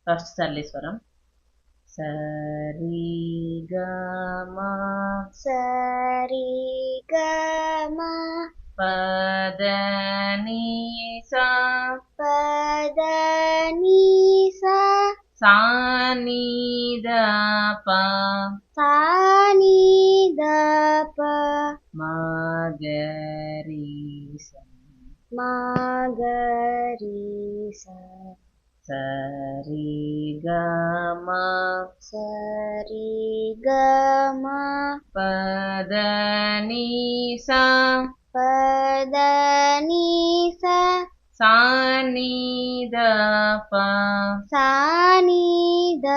first సరళి స్వరం సరి గ మ సరి గ మ పద ని సా పద ని సా సా ని ద ప సా ని ద ప మ గ రి స మ గ రి స సరి గ మ సరి గ మ పద ని సా పద ని స సా ని ద ప సా ని ద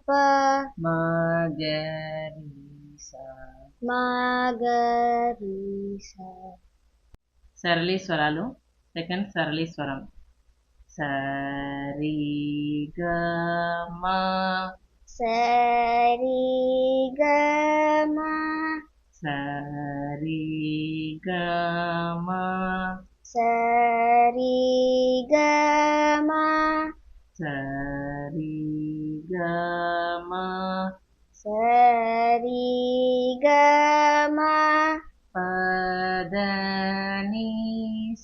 ప మ గ రి స మ గ రి స సరళి స్వరాలు సెకండ్ సరళి స్వరం సరి గ మ సరి గ మ సరి గ మ సరి గ మ సరి గ మ సరి గ మ పద ని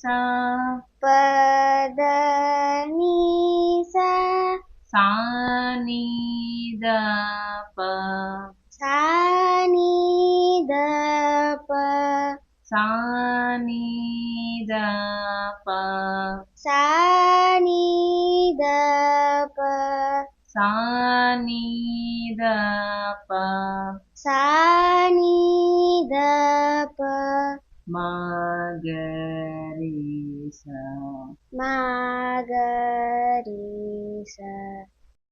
సా పద ని స సా ని ద ప సా ని ద ప సా ని ద ప సా